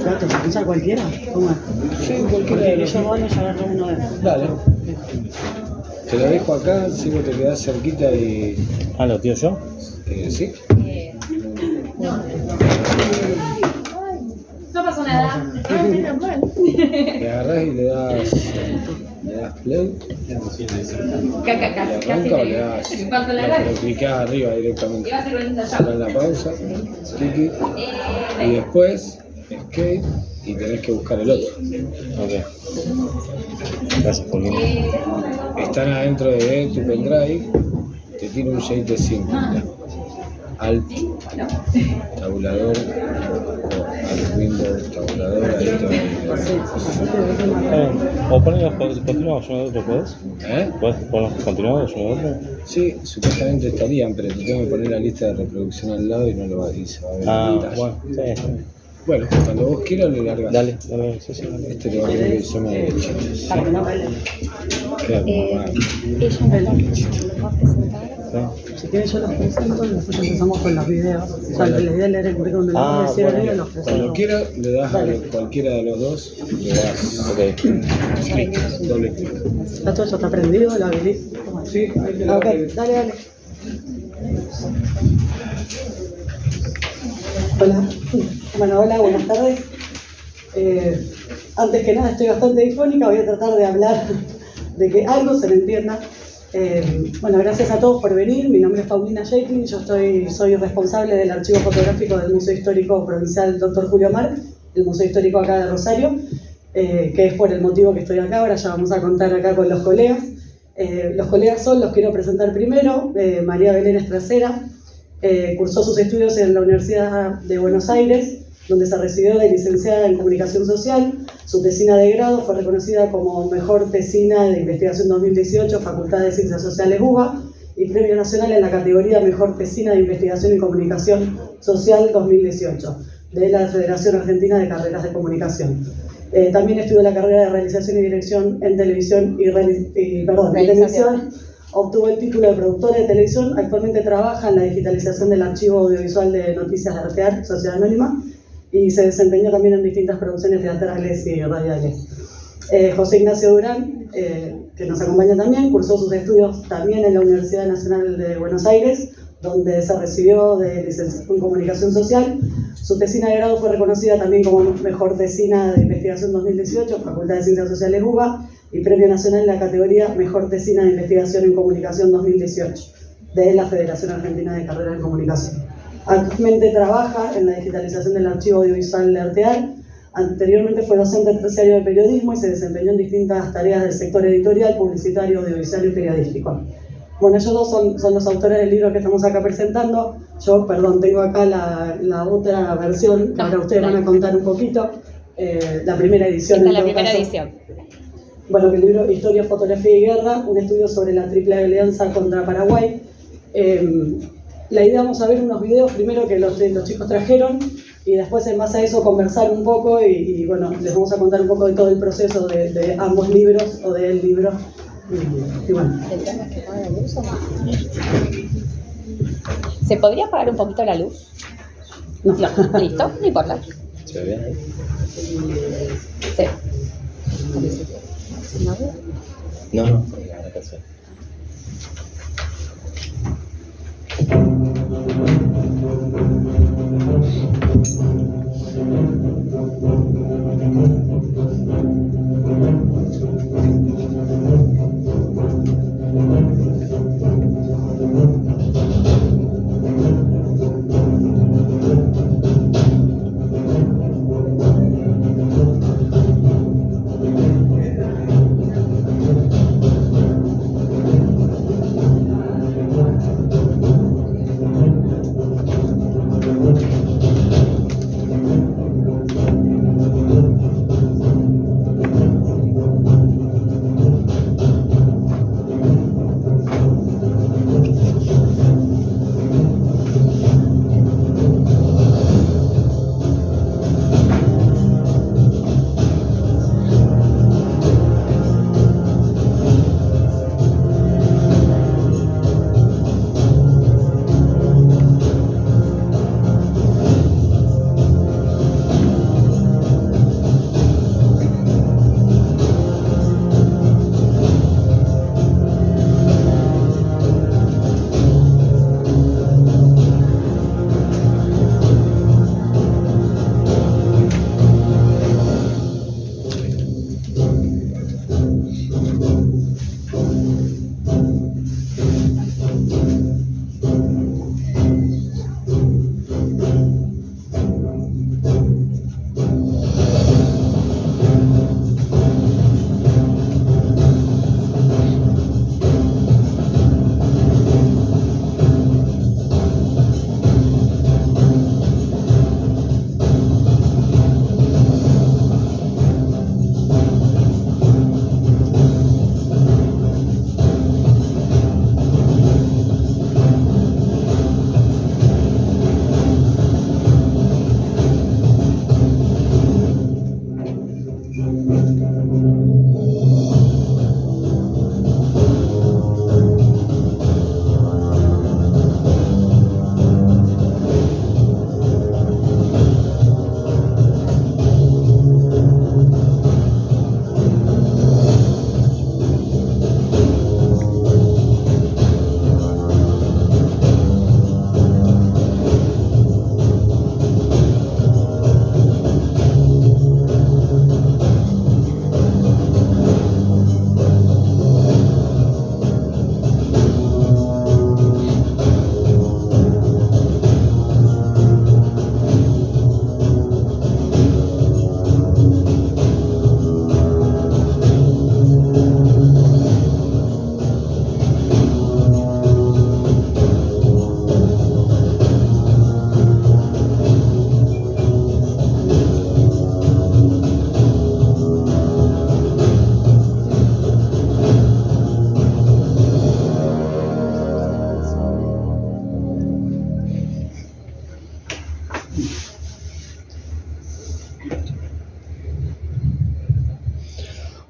Gato, ¿se piensa cualquiera? ¿Cómo es? Sí, cualquiera. Porque yo voy y agarro uno de estos. Dale. Te lo dejo acá, si vos te quedás cerquita y... Ah, ¿lo tiro yo? ¿Sí? No pasó nada. Le agarrás y le das play. Casi. Arranca o le das... No, pero clicás arriba directamente. Iba a ser bonito ya. Pones la pausa, clic, y después escape y tenés que buscar el otro. Ok. Gracias, Paulina. Están adentro de tu pendrive, te tira un shade de 5. Alt, tabulador, o alt window, tabulador, ahí te va a ir. ¿O ponen los continuados uno de otro, puedes? ¿Puedes poner los continuados uno de otro? Sí, supuestamente estarían, pero te tengo que poner la lista de reproducción al lado y no lo va a decir, se va a ver. Bueno, sí. Bueno, cuando vos quieras le largas. Dale, sí. Este le va a quedar que zona de derechitos. Para que no baile. Queda como más. Ella no lo va a presentar. Si quieren yo los presento y después empezamos con los videos. O sea, la idea es leer el currículum de los reciben y los presento. Cuando quieras le das a cualquiera de los dos, le das clic, doble clic. ¿Está todo eso está prendido? ¿La habilité? Sí, Ok, dale. Hola, buenas tardes. Antes que nada estoy bastante difónica, voy a tratar de hablar de que algo se me entienda. Gracias a todos por venir. Mi nombre es Paulina Jekyll, yo soy responsable del archivo fotográfico del Museo Histórico Provincial Dr. Julio Mar, el Museo Histórico acá de Rosario, que es por el motivo que estoy acá. Ahora ya vamos a contar acá con los colegas. Los colegas los quiero presentar primero. María Belén Estracera cursó sus estudios en la Universidad de Buenos Aires, donde se recibió de licenciada en Comunicación Social. Su tesina de grado fue reconocida como Mejor Tesina de Investigación 2018, Facultad de Ciencias Sociales UBA, y Premio Nacional en la categoría Mejor Tesina de Investigación en Comunicación Social 2018, de la Federación Argentina de Carreras de Comunicación. También estudió la carrera de Realización y Dirección en Televisión televisión. Obtuvo el título de productora de televisión. Actualmente trabaja en la digitalización del archivo audiovisual de Noticias de Artear, Sociedad Anónima, y se desempeñó también en distintas producciones teatrales y radiales. José Ignacio Durán, que nos acompaña también, cursó sus estudios también en la Universidad Nacional de Buenos Aires, donde se recibió de licenciatura en Comunicación Social. Su tesina de grado fue reconocida también como Mejor Tesina de Investigación 2018, Facultad de Ciencias Sociales UBA, y Premio Nacional en la categoría Mejor Tesina de Investigación en Comunicación 2018, de la Federación Argentina de Carreras de Comunicación. Actualmente trabaja en la digitalización del archivo audiovisual de Artear. Anteriormente fue docente terciario de periodismo y se desempeñó en distintas tareas del sector editorial, publicitario, audiovisual y periodístico. Bueno, ellos dos son los autores del libro que estamos acá presentando. Yo, tengo acá la otra versión, que ahora ustedes van a contar un poquito. La primera edición. Esta es la primera edición. Bueno, que el libro Historia, Fotografía y Guerra, un estudio sobre la Triple Alianza contra Paraguay. La idea, vamos a ver unos videos primero que los chicos trajeron y después en base a eso conversar un poco y les vamos a contar un poco de todo el proceso de ambos libros o del libro. Y bueno. ¿El tema es que apaga la luz o no? ¿Se podría apagar un poquito la luz? No. ¿Listo? No importa. ¿Se ve bien ahí? Sí. No, la canción.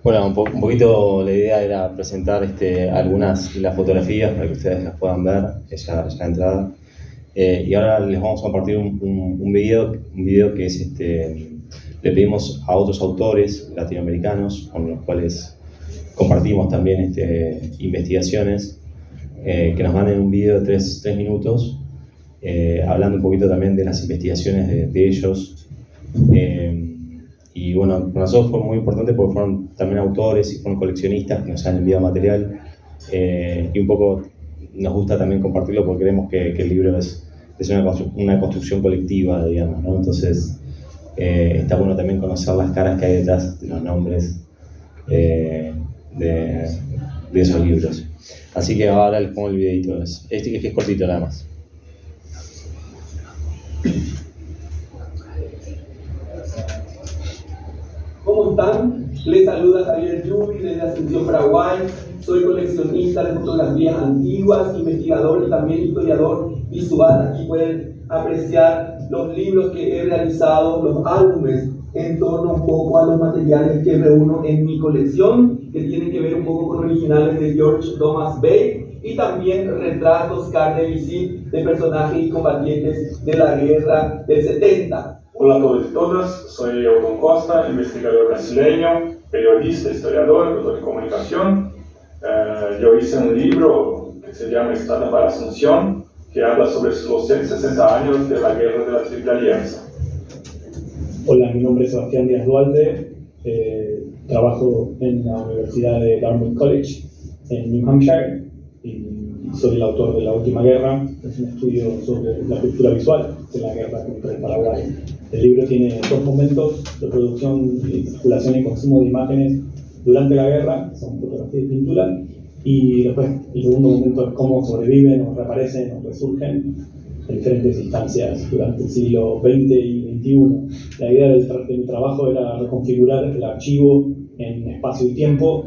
Bueno, un poquito la idea era presentar algunas de las fotografías para que ustedes las puedan ver, ya de entrada. Y ahora les vamos a compartir un video que es le pedimos a otros autores latinoamericanos con los cuales compartimos también investigaciones, que nos manden un video de 3 minutos hablando un poquito también de las investigaciones de ellos. Y bueno, para nosotros fue muy importante porque fueron también autores y fueron coleccionistas que nos han enviado material, y un poco nos gusta también compartirlo porque creemos que el libro es una construcción colectiva, digamos, ¿no? Entonces está bueno también conocer las caras que hay detrás de los nombres de esos libros. Así que ahora les pongo el videito, que es cortito nada más. ¿Cómo están? Les saluda Javier Yubi desde Asunción, Paraguay. Soy coleccionista de fotografías antiguas, investigador y también historiador visual. Aquí pueden apreciar los libros que he realizado, los álbumes, en torno un poco a los materiales que reúno en mi colección, que tienen que ver un poco con originales de George Thomas Bay y también retratos, cartas de visita de personajes y combatientes de la guerra del 70. Hola a todos y todas, soy Eudon Costa, investigador brasileño, periodista, historiador, doctor en comunicación. Yo hice un libro que se llama Estrada para Asunción, que habla sobre los 160 años de la Guerra de la Triple Alianza. Hola, mi nombre es Sebastián Díaz Duarte, trabajo en la Universidad de Dartmouth College en New Hampshire y soy el autor de La Última Guerra. Es un estudio sobre la cultura visual de la guerra contra el Paraguay. El libro tiene 2 momentos de producción, circulación y consumo de imágenes durante la guerra, son fotografías y pintura, y después el segundo momento es cómo sobreviven o reaparecen o resurgen en diferentes instancias durante el siglo XX y XXI. La idea de mi trabajo era reconfigurar el archivo en espacio y tiempo,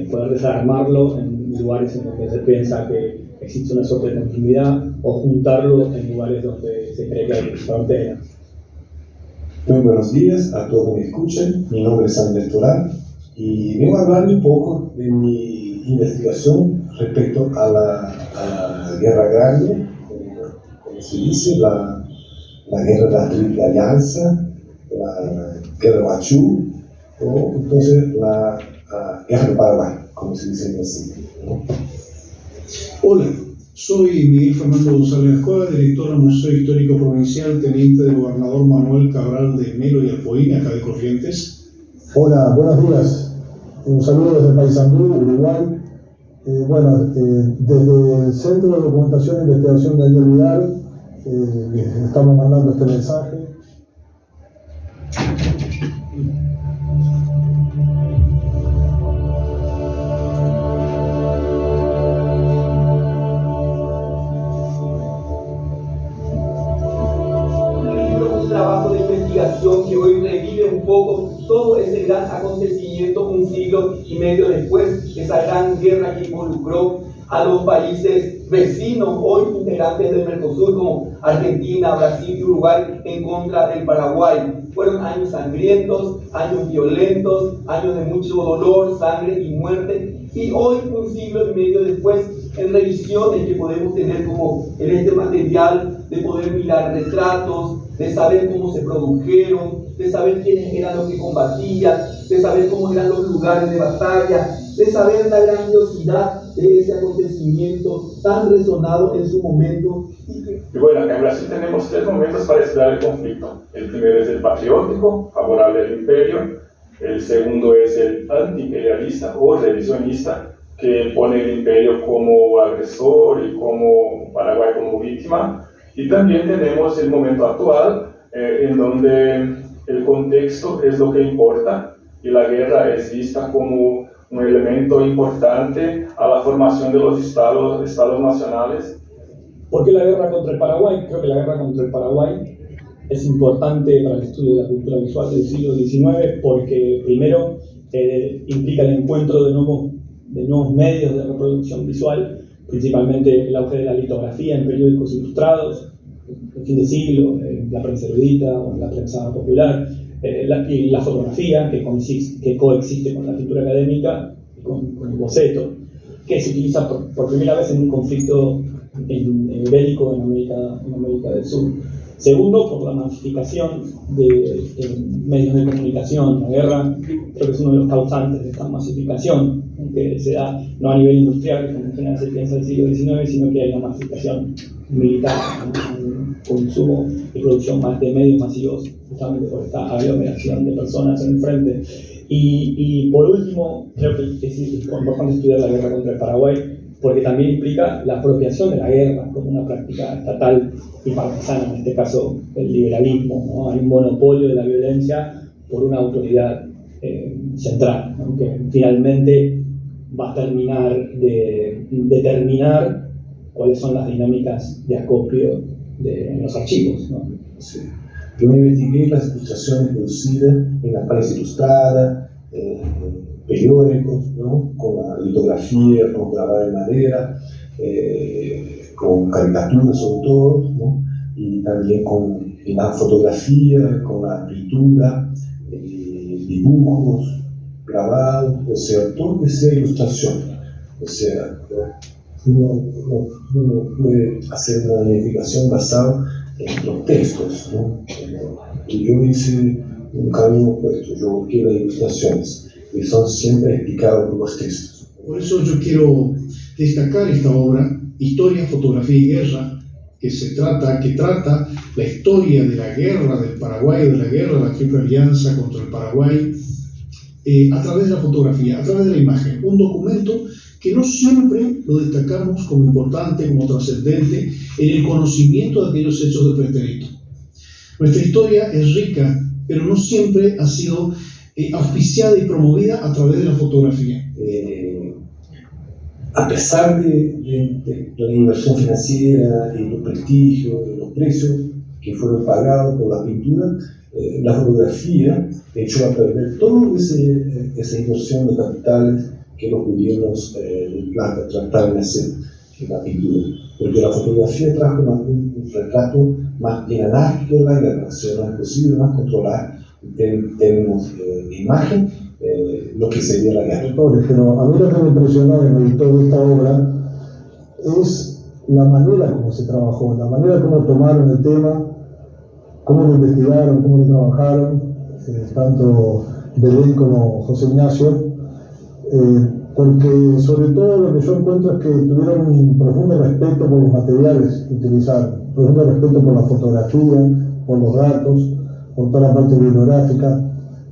poder desarmarlo en lugares en donde se piensa que existe una suerte de continuidad o juntarlo en lugares donde se cree que hay fronteras. Muy buenos días a todos los que me escuchan. Mi nombre es Andrés Torán y vengo a hablar un poco de mi investigación respecto a la Guerra Grande, como se dice, la Guerra de la Triple Alianza, la Guerra Huachú, o entonces la Guerra de Paraguay, como se dice en Brasil, ¿no? Hola, soy Miguel Fernando González Escola, director del Museo Histórico Provincial, teniente del gobernador Manuel Cabral de Melo y Alpoín, acá de Corrientes. Hola, buenos días. Un saludo desde Paysandú, Uruguay. Desde el Centro de Documentación e Investigación de Daniel Vidal, les estamos mandando este mensaje. Trabajo de investigación que hoy revive un poco todo ese gran acontecimiento un siglo y medio después, esa gran guerra que involucró a los países vecinos, hoy integrantes del Mercosur, como Argentina, Brasil y Uruguay, en contra del Paraguay. Fueron años sangrientos, años violentos, años de mucho dolor, sangre y muerte. Y hoy, un siglo y medio después, en revisiones que podemos tener como en este material, de poder mirar retratos, de saber cómo se produjeron, de saber quiénes eran los que combatían, de saber cómo eran los lugares de batalla, de saber la grandiosidad de ese acontecimiento tan resonado en su momento. Y bueno, acá en Brasil tenemos 3 momentos para explorar el conflicto. El primero es el patriótico, favorable al imperio. El segundo es el antiimperialista o revisionista, que pone el imperio como agresor y como Paraguay como víctima. Y también tenemos el momento actual, en donde el contexto es lo que importa y la guerra es vista como un elemento importante a la formación de los estados nacionales. ¿Por qué la guerra contra el Paraguay? Creo que la guerra contra el Paraguay es importante para el estudio de la cultura visual del siglo XIX porque primero implica el encuentro de nuevos medios de reproducción visual, principalmente el auge de la litografía en periódicos ilustrados, el fin de siglo, la prensa erudita o la prensa popular, y la fotografía que coexiste con la pintura académica y con el boceto, que se utiliza por primera vez en un conflicto bélico en América del Sur. Segundo, por la masificación de medios de comunicación. La guerra creo que es uno de los causantes de esta masificación, que se da no a nivel industrial, como en general se piensa del siglo XIX, sino que hay una masificación militar, un consumo y producción más de medios masivos, justamente por esta aglomeración de personas en el frente. Y por último, creo que es importante estudiar la guerra contra el Paraguay, porque también implica la apropiación de la guerra como una práctica estatal y partisana, en este caso el liberalismo, ¿no? Hay un monopolio de la violencia por una autoridad central, ¿no? Que finalmente va a terminar de determinar cuáles son las dinámicas de acopio de los archivos, ¿no? Sí. Yo investigué las ilustraciones producidas en la prensa ilustrada, periódicos, ¿no? Con la litografía, con grabada de madera, con caricaturas sobre todo, ¿no? Y también con la fotografía, con la pintura, dibujos, grabados, o sea, todo que sea ilustración. O sea, uno puede hacer una identificación basada en los textos, ¿no? Y yo hice un camino opuesto, yo busqué las ilustraciones y son siempre explicadas por los textos. Por eso yo quiero destacar esta obra, Historia, Fotografía y Guerra, que trata la historia de la guerra del Paraguay, de la guerra de la Triple Alianza contra el Paraguay, a través de la fotografía, a través de la imagen. Un documento que no siempre lo destacamos como importante, como trascendente en el conocimiento de aquellos hechos de pretérito. Nuestra historia es rica, pero no siempre ha sido auspiciada y promovida a través de la fotografía. A pesar de la inversión financiera y los prestigios y los precios que fueron pagados por la pintura, la fotografía echó a perder toda esa inversión de capitales que los gobiernos trataron de hacer en la pintura. Porque la fotografía trajo un retrato más bien anárquico de la guerra, o sea, no es posible más controlar en términos de imagen lo que sería la guerra. Pero a mí lo que me impresionó en el editor de esta obra es la manera como se trabajó, la manera como tomaron el tema, cómo lo investigaron, cómo lo trabajaron, tanto Belén como José Ignacio, porque sobre todo lo que yo encuentro es que tuvieron un profundo respeto por los materiales que utilizaron, profundo respeto por la fotografía, por los datos, por toda la parte bibliográfica.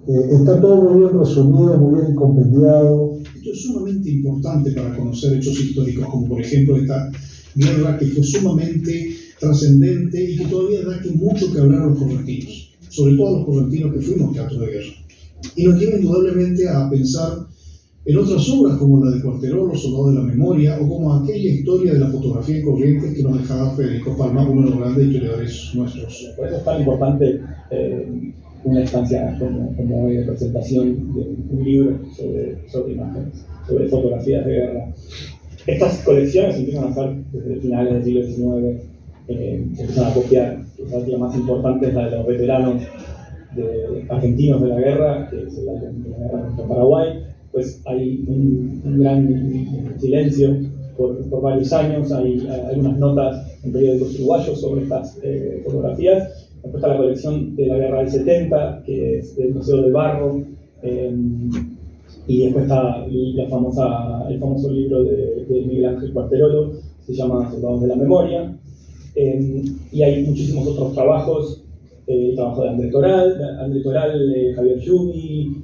Está todo muy bien resumido, muy bien compendiado. Esto es sumamente importante para conocer hechos históricos, como por ejemplo esta guerra que fue sumamente trascendente y que todavía da mucho que hablar a los correntinos, sobre todo a los correntinos que fuimos teatro de guerra. Y nos lleva indudablemente a pensar en otras obras como la de Cuarteró, Los soldados de la memoria, o como aquella historia de la fotografía en Corrientes que nos dejaba Federico Palma, uno de los grandes historiadores nuestros. Por eso es tan importante una instancia como hoy de presentación de un libro sobre imágenes, sobre fotografías de guerra. Estas colecciones empiezan a ser desde finales del siglo XIX, empiezan a copiar. Quizás la más importante es la de los veteranos argentinos de la guerra, que es la guerra contra Paraguay. Pues hay un gran silencio por varios años, hay algunas notas en periódicos uruguayos sobre estas fotografías. Después está la colección de la guerra del 70, que es del Museo del Barro, y después está el famoso libro de Miguel Ángel Cuarterolo, se llama Soldados de la Memoria, y hay muchísimos otros trabajos, el trabajo de André Toral, Javier Yubi,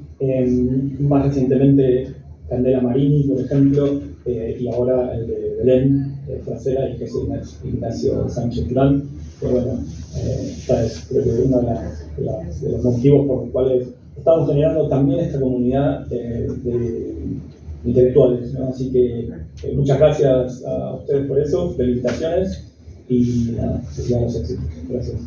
más recientemente Candela Marini, por ejemplo, y ahora el de Belén Frasera y Jesús Ignacio Sánchez Durán, que bueno, esta es creo que uno de los motivos por los cuales estamos generando también esta comunidad de intelectuales, ¿no? Así que muchas gracias a ustedes por eso, felicitaciones y nada, los éxitos. Gracias.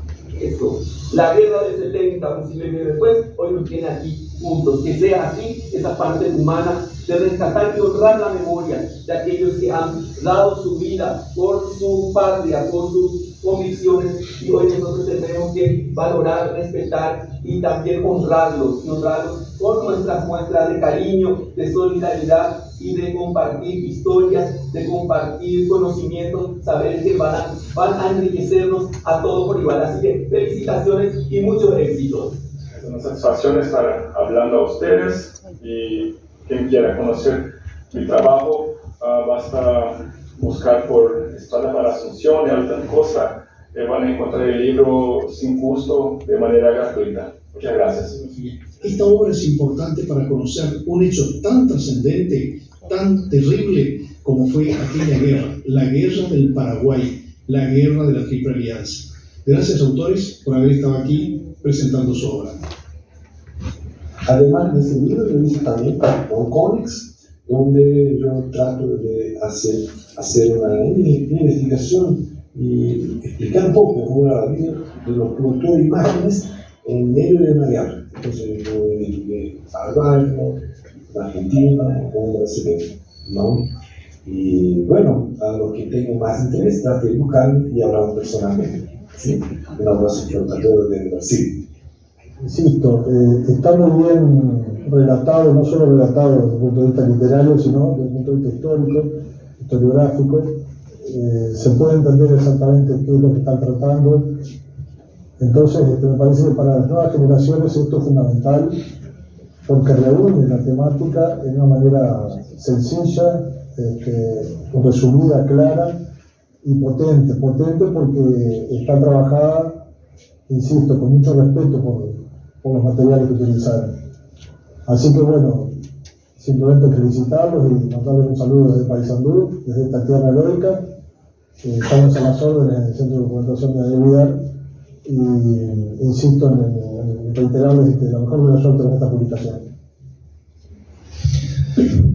Eso. La guerra del 70, un siglo y medio después, hoy nos tiene aquí juntos. Que sea así, esa parte humana de rescatar y honrar la memoria de aquellos que han dado su vida por su patria, por sus convicciones, y hoy nosotros tenemos que valorar, respetar y también honrarlos con nuestras muestras de cariño, de solidaridad y de compartir historias, de compartir conocimientos, saber que van a enriquecernos a todos por igual. Así que felicitaciones y muchos éxitos. Es una satisfacción estar hablando a ustedes, y quien quiera conocer mi trabajo, basta buscar por Estrada para Asunción y Alta Costa. Van a encontrar el libro sin costo de manera gratuita. Muchas gracias. Esta obra es importante para conocer un hecho tan trascendente, tan terrible como fue aquella guerra, la guerra del Paraguay, la guerra de la Triple Alianza. Gracias, autores, por haber estado aquí presentando su obra. Además de ese libro, yo hice también un cómics donde yo trato de hacer una investigación y explicar un poco cómo era la vida de los productores de imágenes en medio de una guerra. Entonces yo de Paraguay, de Argentina, como brasileño, ¿no? Y bueno, a los que tengan más interés, trato de buscarme y hablar personalmente. ¿Sí? Un abrazo a todos desde Brasil. Insisto, está muy bien relatado, no solo relatado desde el punto de vista literario, sino desde el punto de vista histórico, historiográfico. Se puede entender exactamente qué es lo que están tratando. Entonces, me parece que para las nuevas generaciones esto es fundamental, porque reúne la temática en una manera sencilla, resumida, clara y potente porque está trabajada, insisto, con mucho respeto por los materiales que utilizaron. Así que bueno, simplemente felicitarlos y mandarles un saludo desde Paysandú, desde esta tierra heroica. Estamos a las órdenes en el Centro de Documentación de Debilidad y insisto en reiterarles la mejor de las suertes en esta publicación.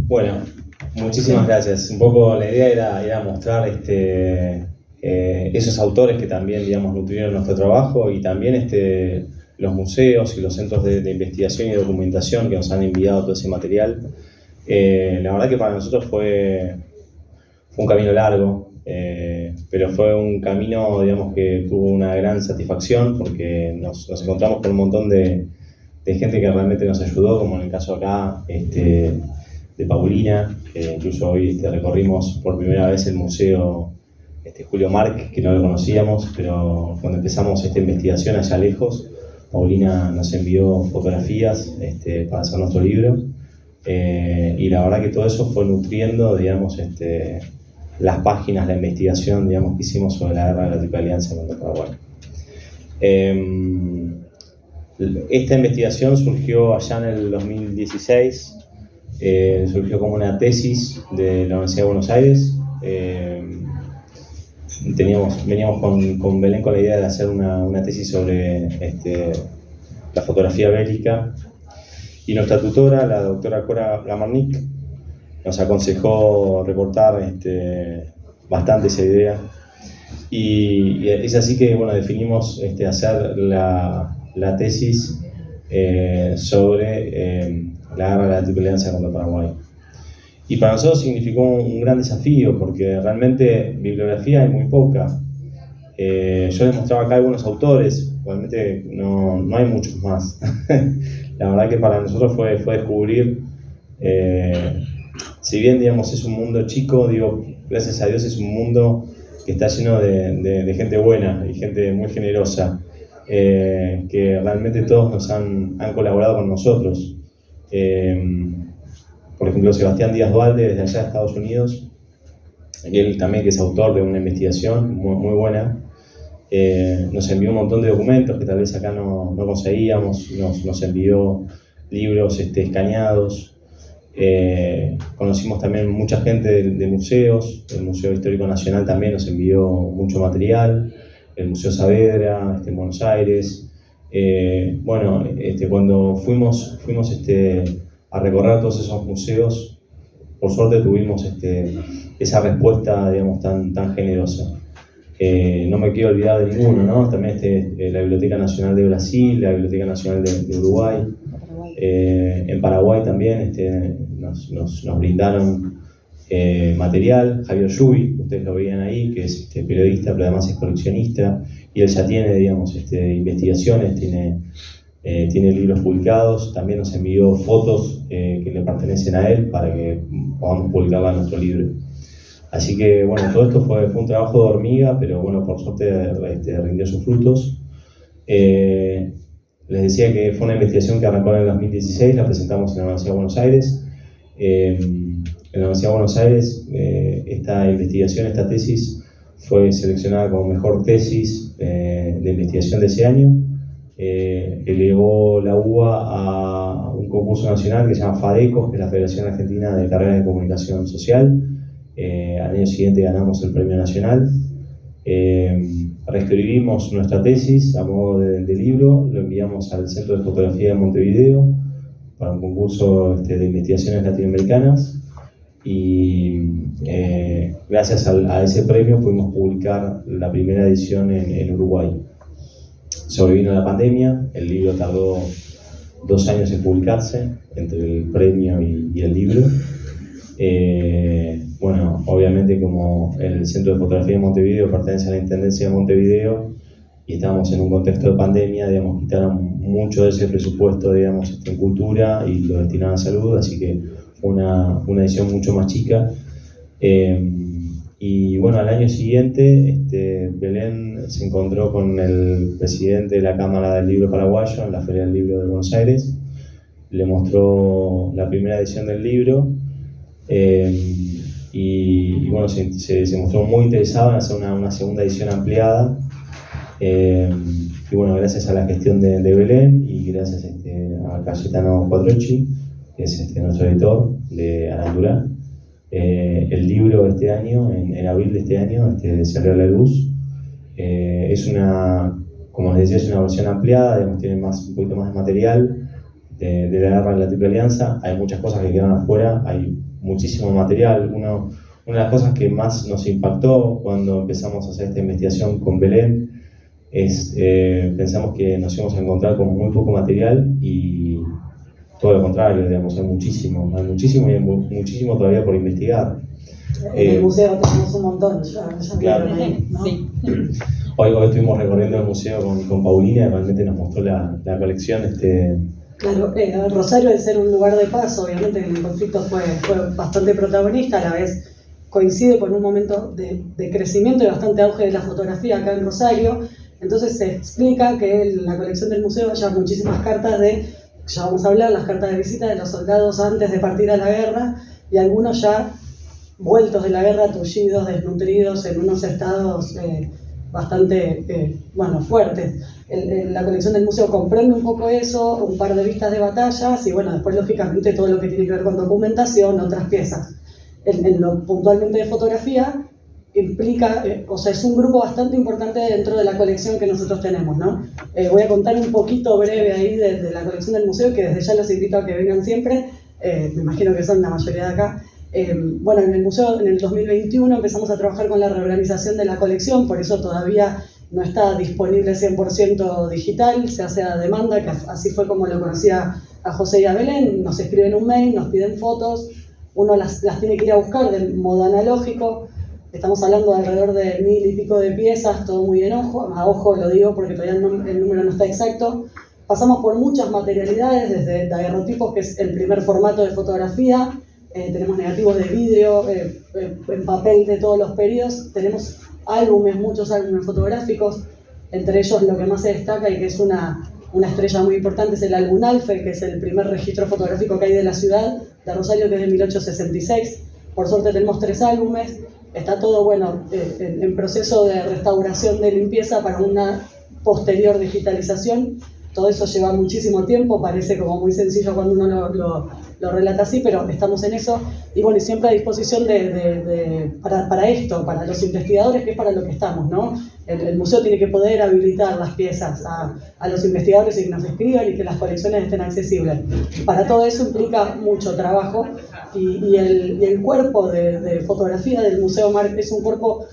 Bueno, muchísimas gracias. Un poco la idea era mostrar esos autores que también, digamos, nutrieron nuestro trabajo, y también los museos y los centros de investigación y documentación que nos han enviado todo ese material. La verdad que para nosotros fue un camino largo, pero fue un camino, digamos, que tuvo una gran satisfacción, porque nos encontramos con un montón de gente que realmente nos ayudó, como en el caso acá de Paulina, que incluso hoy recorrimos por primera vez el museo Julio Marc, que no lo conocíamos, pero cuando empezamos esta investigación allá lejos, Paulina nos envió fotografías para hacer nuestro libro, y la verdad que todo eso fue nutriendo, digamos, las páginas, la investigación, digamos, que hicimos sobre la guerra de la Triple Alianza contra Paraguay. Esta investigación surgió allá en el 2016, surgió como una tesis de la Universidad de Buenos Aires. Veníamos con Belén con la idea de hacer una tesis sobre la fotografía bélica, y nuestra tutora, la doctora Cora Lamarnik, nos aconsejó recortar bastante esa idea, y es así que bueno, definimos hacer la tesis sobre la guerra de la Triple Alianza contra Paraguay. Y para nosotros significó un gran desafío, porque realmente bibliografía hay muy poca. Yo les mostraba acá algunos autores, realmente no hay muchos más. La verdad que para nosotros fue descubrir, si bien, digamos, es un mundo chico, digo, gracias a Dios es un mundo que está lleno de gente buena y gente muy generosa, que realmente todos nos han colaborado con nosotros. Por ejemplo, Sebastián Díaz Dualde, desde allá de Estados Unidos, él también, que es autor de una investigación muy buena, nos envió un montón de documentos que tal vez acá no conseguíamos, nos envió libros escaneados. Conocimos también mucha gente de museos, el Museo Histórico Nacional también nos envió mucho material, el Museo Saavedra en Buenos Aires. Bueno, cuando fuimos a recorrer todos esos museos, por suerte tuvimos esa respuesta, digamos, tan generosa. No me quiero olvidar de ninguno, ¿no? También la Biblioteca Nacional de Brasil, la Biblioteca Nacional de Uruguay, en Paraguay también nos brindaron material. Javier Yubi, ustedes lo veían ahí, que es periodista, pero además es coleccionista, y él ya tiene, digamos, investigaciones, tiene libros publicados. También nos envió fotos que le pertenecen a él para que podamos publicarla en nuestro libro. Así que, bueno, todo esto fue un trabajo de hormiga, pero bueno, por suerte rindió sus frutos. Les decía que fue una investigación que arrancó en el 2016, la presentamos en la Universidad de Buenos Aires. En la Universidad de Buenos Aires, esta investigación, esta tesis, fue seleccionada como mejor tesis de investigación de ese año. Elevó la UBA a un concurso nacional que se llama FADECO, que es la Federación Argentina de Carreras de Comunicación Social. Al año siguiente ganamos el premio nacional. Reescribimos nuestra tesis a modo de libro, lo enviamos al Centro de Fotografía de Montevideo para un concurso de investigaciones latinoamericanas, y gracias a ese premio pudimos publicar la primera edición en Uruguay. Sobrevino la pandemia, el libro tardó 2 años en publicarse, entre el premio y el libro. Bueno, obviamente como el Centro de Fotografía de Montevideo pertenece a la Intendencia de Montevideo y estábamos en un contexto de pandemia, digamos, quitaron mucho de ese presupuesto, digamos, en cultura y lo destinaron a salud, así que fue una edición mucho más chica. Y bueno, al año siguiente Belén se encontró con el presidente de la Cámara del Libro Paraguayo en la Feria del Libro de Buenos Aires, le mostró la primera edición del libro. Y bueno, se mostró muy interesado en hacer una segunda edición ampliada, y bueno, gracias a la gestión de Belén y gracias a Cayetano Quattrocchi, que es nuestro editor de Arandurá, el libro este año, en abril de este año, salió a la luz. Como les decía, es una versión ampliada, digamos, tiene un poquito más de material de la guerra de la Triple Alianza. Hay muchas cosas que quedan afuera, hay muchísimo material. Una de las cosas que más nos impactó cuando empezamos a hacer esta investigación con Belén es pensamos que nos íbamos a encontrar con muy poco material, y todo lo contrario, digamos, hay muchísimo y hay muchísimo todavía por investigar. En el museo tenemos un montón, claro. Ahí, ¿no? Sí. Hoy estuvimos recorriendo el museo con Paulina y realmente nos mostró la colección. Claro, Rosario, al ser un lugar de paz, obviamente en el conflicto fue bastante protagonista, a la vez coincide con un momento de crecimiento y bastante auge de la fotografía acá en Rosario. Entonces se explica que en la colección del museo haya muchísimas cartas ya vamos a hablar, las cartas de visita de los soldados antes de partir a la guerra, y algunos ya vueltos de la guerra, tullidos, desnutridos, en unos estados bastante fuertes. La colección del museo comprende un poco eso, un par de vistas de batallas y bueno, después lógicamente todo lo que tiene que ver con documentación, otras piezas. En lo puntualmente de fotografía implica, es un grupo bastante importante dentro de la colección que nosotros tenemos, ¿no? Voy a contar un poquito breve ahí de la colección del museo, que desde ya los invito a que vengan siempre, me imagino que son la mayoría de acá. Bueno, en el museo en el 2021 empezamos a trabajar con la reorganización de la colección, por eso todavía no está disponible 100% digital, se hace a demanda, que así fue como lo conocía a José y a Belén. Nos escriben un mail, nos piden fotos, uno las tiene que ir a buscar de modo analógico. Estamos hablando de alrededor de 1000 y pico de piezas, todo muy a ojo lo digo porque todavía el número no está exacto. Pasamos por muchas materialidades, desde daguerrotipos, que es el primer formato de fotografía, tenemos negativos de vidrio, en papel de todos los periodos, tenemos muchos álbumes fotográficos, entre ellos lo que más se destaca y que es una estrella muy importante es el álbum Alfe, que es el primer registro fotográfico que hay de la ciudad de Rosario, que es de 1866. Por suerte tenemos 3 álbumes, está todo en proceso de restauración, de limpieza para una posterior digitalización. Todo eso lleva muchísimo tiempo, parece como muy sencillo cuando uno lo relata así, pero estamos en eso. Y bueno, y siempre a disposición para esto, para los investigadores, que es para lo que estamos, ¿no? El museo tiene que poder habilitar las piezas a los investigadores y que nos escriban y que las colecciones estén accesibles. Para todo eso implica mucho trabajo y el cuerpo de fotografía del Museo Marc es un cuerpo,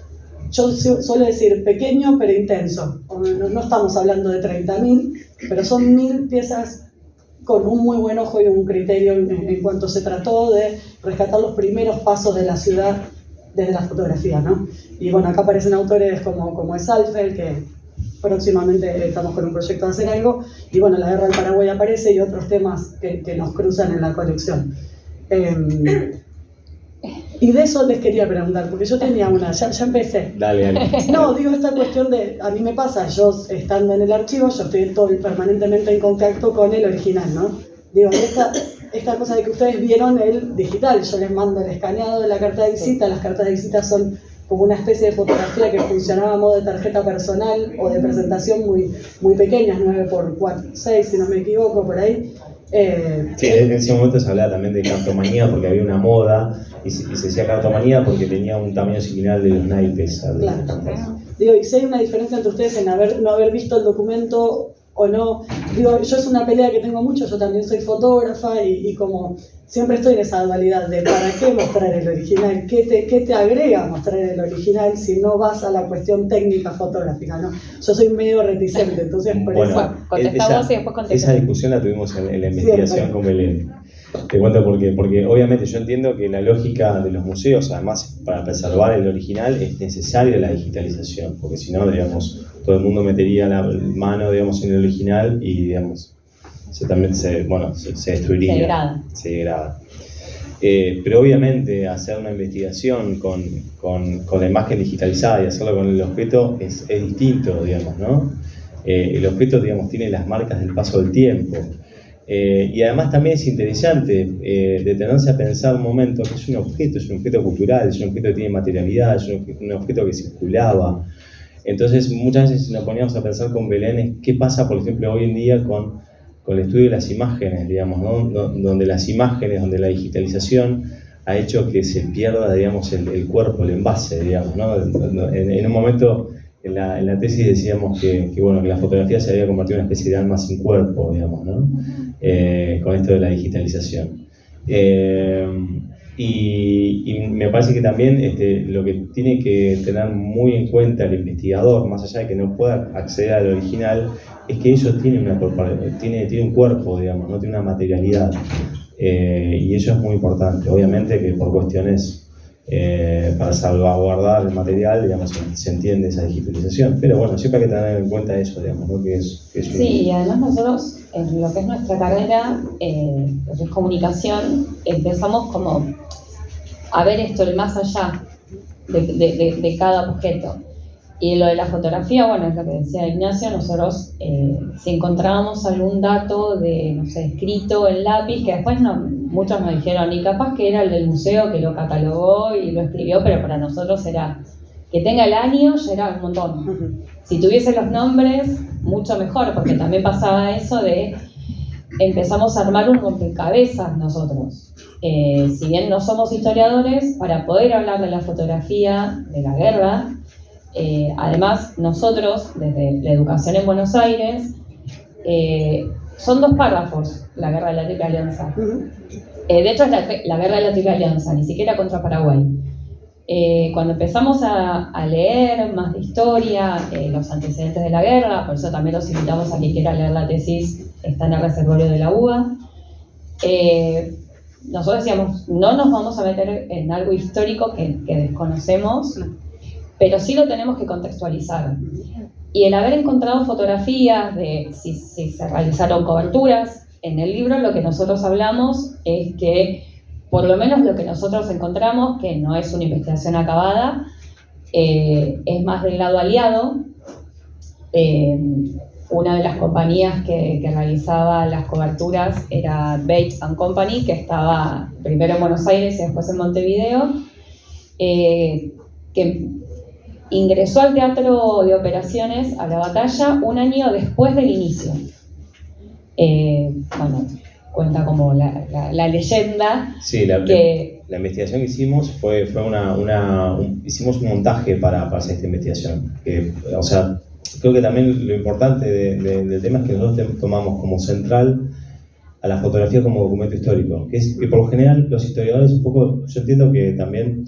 yo suelo decir, pequeño pero intenso. No estamos hablando de 30.000, pero son 1000 piezas con un muy buen ojo y un criterio en cuanto se trató de rescatar los primeros pasos de la ciudad desde la fotografía, ¿no? Y bueno, acá aparecen autores como Salfeld, que próximamente estamos con un proyecto de hacer algo, y bueno, la guerra del Paraguay aparece y otros temas que nos cruzan en la colección. Y de eso les quería preguntar, porque yo tenía una, ya empecé. Dale. No, digo, esta cuestión de, a mí me pasa, yo estando en el archivo, yo estoy permanentemente en contacto con el original, ¿no? Digo, esta cosa de que ustedes vieron el digital, yo les mando el escaneado de la carta de visita, las cartas de visita son como una especie de fotografía que funcionaba a modo de tarjeta personal o de presentación muy pequeñas, 9x6, si no me equivoco, por ahí. Sí, en ese momento se hablaba también de cartomanía porque había una moda y se decía cartomanía porque tenía un tamaño similar de los naipes. Claro. Digo, y si hay una diferencia entre ustedes en no haber visto el documento o no. Digo, yo es una pelea que tengo mucho, yo también soy fotógrafa y como siempre estoy en esa dualidad de ¿para qué mostrar el original? ¿Qué te agrega mostrar el original si no vas a la cuestión técnica fotográfica, ¿no? Yo soy medio reticente, entonces por eso... Contestamos y después contestamos. Esa discusión la tuvimos en la investigación con Belén. Te cuento por qué. Porque obviamente yo entiendo que la lógica de los museos, además para preservar el original, es necesaria la digitalización, porque si no, digamos, todo el mundo metería la mano, digamos, en el original y, digamos, se destruiría. Se degrada. Pero obviamente hacer una investigación con la imagen digitalizada y hacerlo con el objeto es distinto, digamos, ¿no? El objeto, digamos, tiene las marcas del paso del tiempo. Y además también es interesante detenerse a pensar un momento que es un objeto cultural, es un objeto que tiene materialidad, es un objeto que circulaba. Entonces muchas veces nos poníamos a pensar con Belén qué pasa, por ejemplo, hoy en día con el estudio de las imágenes, digamos, ¿no? Donde las imágenes, donde la digitalización ha hecho que se pierda, digamos, el cuerpo, el envase, digamos, ¿no? En un momento en la tesis decíamos que la fotografía se había convertido en una especie de alma sin cuerpo, digamos, ¿no? Con esto de la digitalización. Y me parece que también lo que tiene que tener muy en cuenta el investigador, más allá de que no pueda acceder al original, es que eso tiene un cuerpo, digamos, no tiene una materialidad. Y eso es muy importante. Obviamente que por cuestiones para salvaguardar el material, digamos, se entiende esa digitalización. Pero bueno, siempre hay que tener en cuenta eso, digamos, ¿no? que es sí, y además nosotros, en lo que es nuestra carrera, lo que es comunicación, empezamos como a ver esto, el más allá de cada objeto. Y lo de la fotografía, bueno, es lo que decía Ignacio, nosotros si encontrábamos algún dato de, no sé, escrito en lápiz, que después muchos nos dijeron, y capaz que era el del museo que lo catalogó y lo escribió, pero para nosotros era, que tenga el año ya era un montón. Si tuviese los nombres, mucho mejor, porque también pasaba eso de, empezamos a armar un rompecabezas nosotros. Si bien no somos historiadores, para poder hablar de la fotografía de la guerra, además nosotros, desde la educación en Buenos Aires, son 2 párrafos la guerra de la Triple Alianza. De hecho es la guerra de la Triple Alianza, ni siquiera contra Paraguay. Cuando empezamos a leer más de historia, los antecedentes de la guerra, por eso también los invitamos a quien quiera leer la tesis, está en el reservorio de la UBA. Nosotros decíamos, no nos vamos a meter en algo histórico que desconocemos, pero sí lo tenemos que contextualizar. Y el haber encontrado fotografías de si se realizaron coberturas, en el libro lo que nosotros hablamos es que, por lo menos lo que nosotros encontramos, que no es una investigación acabada, es más del lado aliado. Una de las compañías que realizaba las coberturas era Bates & Company, que estaba primero en Buenos Aires y después en Montevideo, que ingresó al teatro de operaciones a la batalla un año después del inicio. Bueno, cuenta como la leyenda. Sí, la investigación que hicimos hicimos un montaje para hacer esta investigación. O sea, creo que también lo importante del tema es que nosotros tomamos como central a la fotografía como documento histórico, que por lo general los historiadores un poco, yo entiendo que también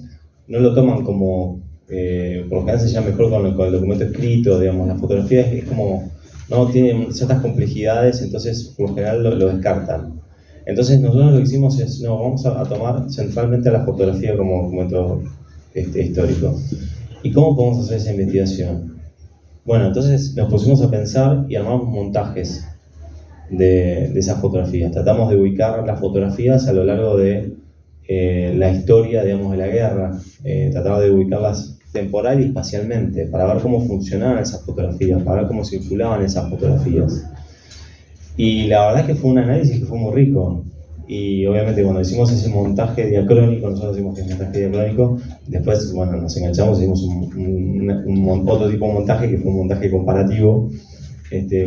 no lo toman como, por lo general se llama mejor con el documento escrito, digamos, la fotografía es como, ¿no? Tiene ciertas complejidades, entonces por lo general lo descartan. Entonces nosotros lo que hicimos es, no, vamos a tomar centralmente a la fotografía como método histórico. ¿Y cómo podemos hacer esa investigación? Bueno, entonces nos pusimos a pensar y armamos montajes de esas fotografías. Tratamos de ubicar las fotografías a lo largo de la historia, digamos, de la guerra. Tratamos de ubicarlas temporal y espacialmente para ver cómo funcionaban esas fotografías, para ver cómo circulaban esas fotografías. Y la verdad es que fue un análisis que fue muy rico. Y obviamente cuando hicimos ese montaje diacrónico, nosotros decimos que es montaje diacrónico, después bueno, nos enganchamos y hicimos otro tipo de montaje que fue un montaje comparativo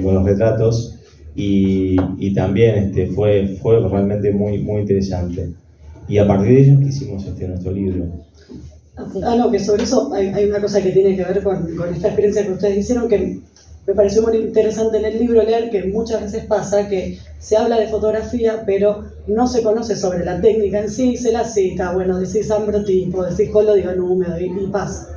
con los retratos y también fue realmente muy interesante. Y a partir de ello hicimos nuestro libro. No, que sobre eso hay una cosa que tiene que ver con esta experiencia que ustedes hicieron que me pareció muy interesante en el libro leer que muchas veces pasa que se habla de fotografía pero no se conoce sobre la técnica en sí, se la cita, bueno, decís ambrotipo, decís colodión húmedo y pasa.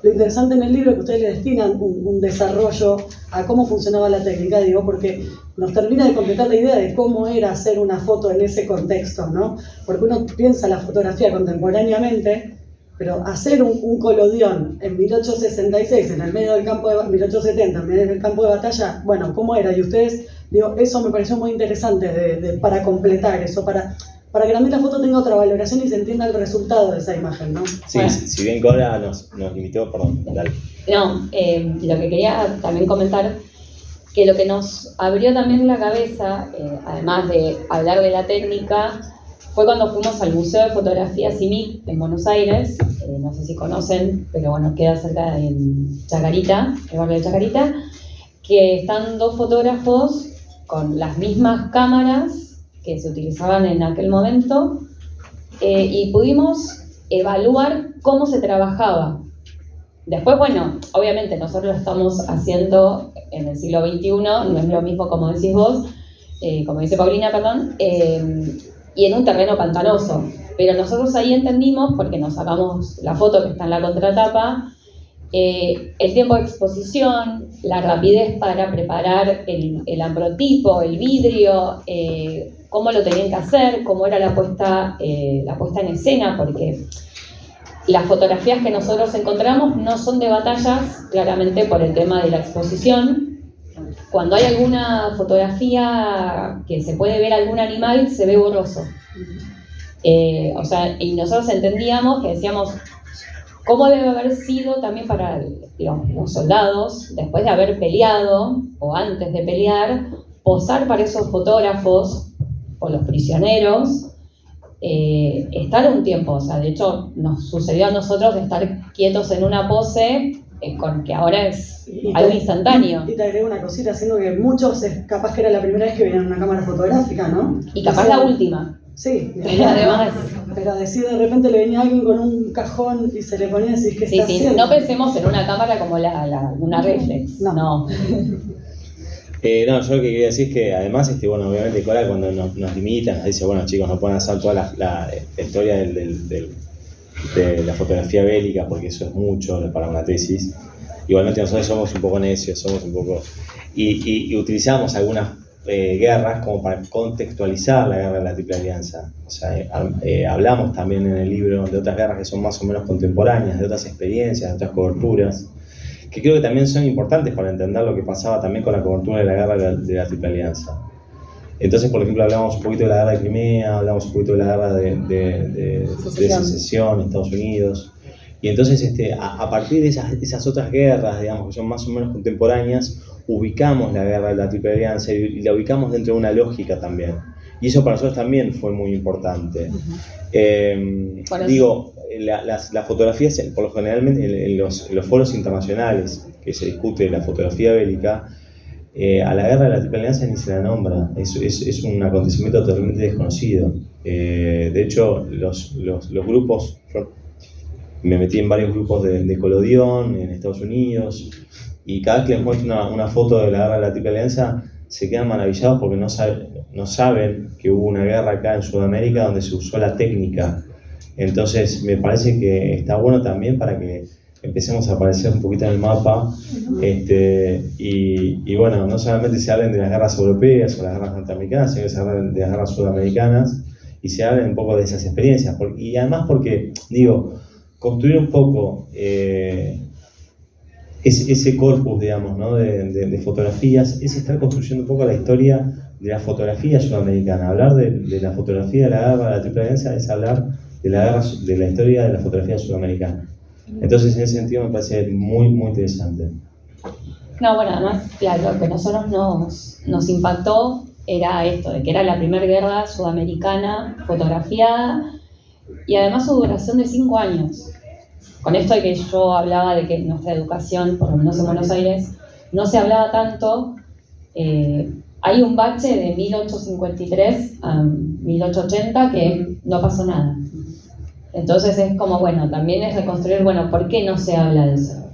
Lo interesante en el libro es que ustedes le destinan un desarrollo a cómo funcionaba la técnica, digo, porque nos termina de completar la idea de cómo era hacer una foto en ese contexto, ¿no? Porque uno piensa la fotografía contemporáneamente, pero hacer un colodión en 1866, en el medio del campo de 1870, en medio del campo de batalla, bueno, ¿cómo era? Y ustedes, digo, eso me pareció muy interesante para completar eso, para que también la foto tenga otra valoración y se entienda el resultado de esa imagen, ¿no? Sí, Bueno. Si bien Cora nos limitó, perdón, dale. No, lo que quería también comentar, que lo que nos abrió también la cabeza, además de hablar de la técnica, fue cuando fuimos al Museo de Fotografía CIMIC en Buenos Aires, no sé si conocen, pero bueno, queda cerca de Chacarita, el barrio de Chacarita, que están dos fotógrafos con las mismas cámaras que se utilizaban en aquel momento y pudimos evaluar cómo se trabajaba. Después, bueno, obviamente nosotros lo estamos haciendo en el siglo XXI, no es lo mismo como decís vos, como dice Paulina, perdón, y en un terreno pantanoso. Pero nosotros ahí entendimos, porque nos sacamos la foto que está en la contratapa, el tiempo de exposición, la rapidez para preparar el ambrotipo, el vidrio, cómo lo tenían que hacer, cómo era la puesta en escena, porque las fotografías que nosotros encontramos no son de batallas, claramente por el tema de la exposición. Cuando hay alguna fotografía que se puede ver algún animal, se ve borroso. Y nosotros entendíamos que decíamos, ¿cómo debe haber sido también para los soldados, después de haber peleado o antes de pelear, posar para esos fotógrafos o los prisioneros, estar un tiempo? O sea, de hecho, nos sucedió a nosotros de estar quietos en una pose, con que ahora es algo instantáneo. Y te agrego una cosita, haciendo que muchos, capaz que era la primera vez que veían una cámara fotográfica, ¿no? Y capaz la última. Sí, además. Pero decir de repente le venía alguien con un cajón y se le ponía a decir que está haciendo. No pensemos en una cámara como una reflex. No. No, yo lo que quería decir es que además, bueno, obviamente Cora cuando nos limita, nos dice, bueno chicos, no pueden hacer toda la historia de la fotografía bélica, porque eso es mucho para una tesis. Igualmente nosotros somos un poco necios, y utilizamos algunas guerras como para contextualizar la guerra de la Triple Alianza. O sea, hablamos también en el libro de otras guerras que son más o menos contemporáneas, de otras experiencias, de otras coberturas, que creo que también son importantes para entender lo que pasaba también con la cobertura de la guerra de la Triple Alianza. Entonces, por ejemplo, hablamos un poquito de la guerra de Crimea, hablamos un poquito de la guerra de secesión en Estados Unidos. Y entonces, a partir de esas otras guerras, digamos, que son más o menos contemporáneas, ubicamos la guerra de la Triple Alianza y la ubicamos dentro de una lógica también. Y eso para nosotros también fue muy importante. Las fotografías, por lo generalmente, en los foros internacionales que se discute la fotografía bélica, a la guerra de la Triple Alianza ni se la nombra. Es un acontecimiento totalmente desconocido. De hecho, los grupos, yo me metí en varios grupos de colodión en Estados Unidos, y cada vez que les muestro una foto de la guerra de la Triple Alianza se quedan maravillados porque no saben que hubo una guerra acá en Sudamérica donde se usó la técnica. Entonces me parece que está bueno también para que empecemos a aparecer un poquito en el mapa. Y bueno, no solamente se hablen de las guerras europeas o las guerras norteamericanas, sino que se hablen de las guerras sudamericanas y se hablen un poco de esas experiencias. Y además porque, digo, construir un poco ese corpus, digamos, ¿no? de fotografías, es estar construyendo un poco la historia de la fotografía sudamericana. Hablar de la fotografía de la guerra de la Triple Alianza es hablar de la historia de la fotografía sudamericana. Entonces, en ese sentido, me parece muy, muy interesante. No, bueno, además, claro, lo que a nosotros nos impactó era esto, de que era la primera guerra sudamericana fotografiada y además su duración de 5 años. Con esto de que yo hablaba de que nuestra educación, por lo menos en Buenos Aires, no se hablaba tanto, hay un bache de 1853 a 1880 que no pasó nada. Entonces es como, bueno, también es reconstruir, bueno, ¿por qué no se habla de eso?